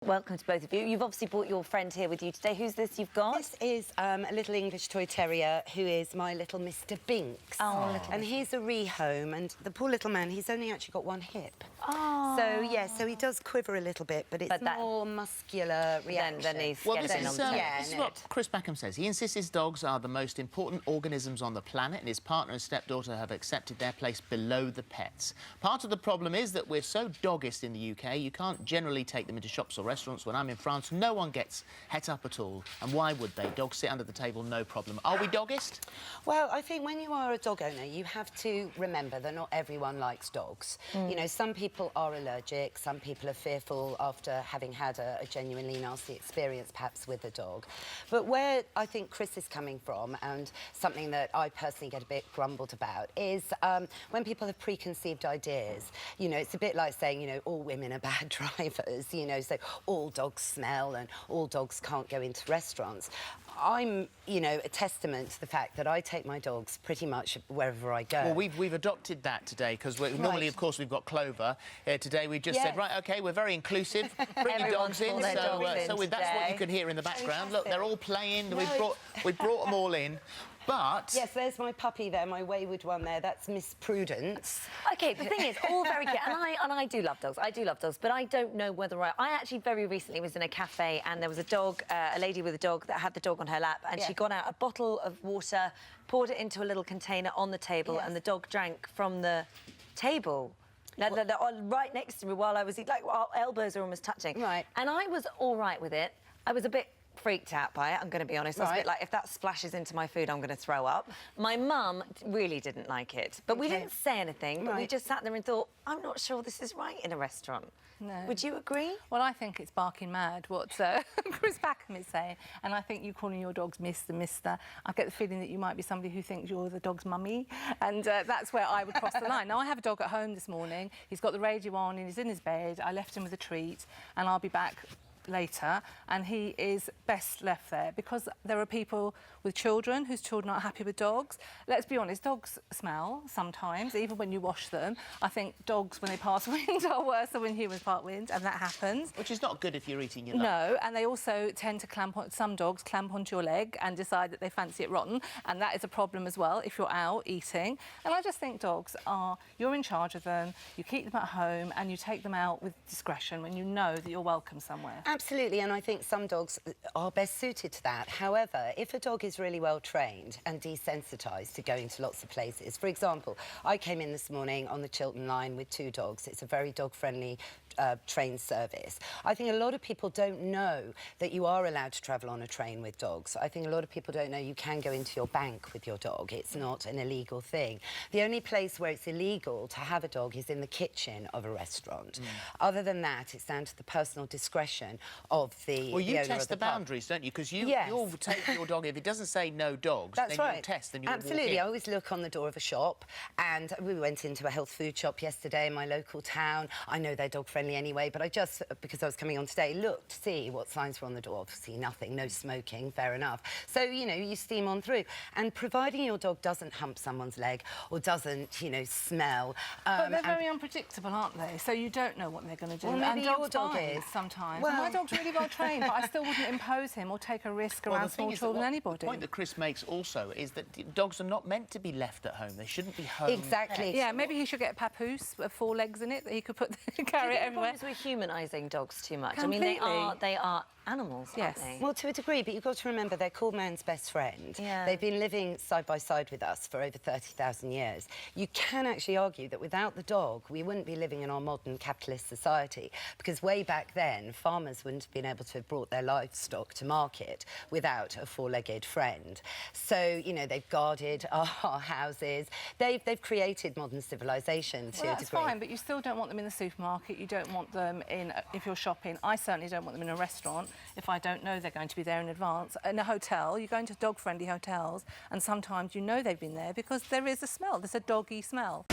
Welcome to both of you. You've obviously brought your friend here with you today. Who's this you've got? This is a little English toy terrier who is my little Mr. Binks. Oh, little. And he's a rehome, and the poor little man, he's only actually got one hip. Oh. So, yeah, so he does quiver a little bit, but it's more muscular reaction. Then he's well, this skeleton is what Chris Beckham says. He insists his dogs are the most important organisms on the planet, and his partner and stepdaughter have accepted their place below the pets. Part of the problem is that we're so doggist in the UK, you can't generally take them into shops or restaurants. When I'm in France, no one gets het up at all. And why would they? Dogs sit under the table, no problem. Are we doggist? Well, I think when you are a dog owner, you have to remember that not everyone likes dogs. You know, some people are allergic, some people are fearful after having had a genuinely nasty experience, perhaps, with a dog. But where I think Chris is coming from, and something that I personally get a bit grumbled about, is when people have preconceived ideas. You know, it's a bit like saying, you know, all women are bad drivers, you know, so all dogs smell and all dogs can't go into restaurants. I'm, you know, a testament to the fact that I take my dogs pretty much wherever I go. Well, we've adopted that today, because normally, of course, we've got Clover. Today we just said, right, OK, we're very inclusive. Bring your dogs in. So that's what you can hear in the background. Look, they're all playing. No. We brought them all in. But... Yes, there's my puppy there, my wayward one there. That's Miss Prudence. OK, the thing is, all very cute. And I do love dogs. I do love dogs, but I don't know whether I actually very recently was in a cafe and there was a dog, a lady with a dog that had the dog on her lap, and she got out a bottle of water, poured it into a little container on the table, and the dog drank from the table. Right next to me while I was eating, like our elbows are almost touching. Right. And I was all right with it. I was a bit freaked out by it, I'm going to be honest. I was a bit like, if that splashes into my food, I'm going to throw up. My mum really didn't like it, but we didn't say anything, but we just sat there and thought, I'm not sure this is right in a restaurant. No. Would you agree? Well, I think it's barking mad what Chris Beckham is saying, and I think you calling your dogs Mr. I get the feeling that you might be somebody who thinks you're the dog's mummy, and that's where I would cross the line. Now, I have a dog at home this morning. He's got the radio on and he's in his bed. I left him with a treat, and I'll be back later, and he is best left there, because there are people with children whose children aren't happy with dogs. Let's be honest, dogs smell sometimes, even when you wash them. I think dogs, when they pass wind, are worse than when humans pass wind, and that happens. Which is not good if you're eating your lunch. No, and they also tend to clamp on, some dogs clamp onto your leg and decide that they fancy it rotten, and that is a problem as well if you're out eating. And I just think dogs are, you're in charge of them, you keep them at home and you take them out with discretion when you know that you're welcome somewhere. Absolutely, and I think some dogs are best suited to that. However, if a dog is really well trained and desensitised to going to lots of places, for example, I came in this morning on the Chiltern line with 2 dogs. It's a very dog-friendly train service. I think a lot of people don't know that you are allowed to travel on a train with dogs. I think a lot of people don't know you can go into your bank with your dog. It's not an illegal thing. The only place where it's illegal to have a dog is in the kitchen of a restaurant. Other than that, it's down to the personal discretion of the Well, you owner test of the boundaries, don't you? Because you'll take your dog, if it doesn't say no dogs, That's then right. you'll test and you'll Absolutely. walk in. I always look on the door of a shop, and we went into a health food shop yesterday in my local town. I know they're dog-friendly anyway, but I just, because I was coming on today, looked to see what signs were on the door. Obviously nothing, no smoking, fair enough. So, you know, you steam on through. And providing your dog doesn't hump someone's leg or doesn't, you know, smell... but they're very unpredictable, aren't they? So you don't know what they're going to do. Well, maybe and dogs your dog bite is. sometimes. Well... And my dog's really well trained, but I still wouldn't impose him or take a risk around small children, anybody. The point that Chris makes also is that dogs are not meant to be left at home. They shouldn't be home. Exactly. Yeah, maybe he should get a papoose with 4 legs in it that he could put carry it everywhere. We're humanising dogs too much. Completely. I mean, they are animals, aren't they? Well, to a degree, but you've got to remember they're called man's best friend. Yeah. They've been living side by side with us for over 30,000 years. You can actually argue that without the dog, we wouldn't be living in our modern capitalist society, because way back then, farmers wouldn't have been able to have brought their livestock to market without a 4-legged friend. So, you know, they've guarded our houses. They've created modern civilization to a degree. That's fine, but you still don't want them in the supermarket. You don't want them in, if you're shopping. I certainly don't want them in a restaurant if I don't know they're going to be there in advance. In a hotel, you go into dog-friendly hotels, and sometimes you know they've been there because there is a smell. There's a doggy smell.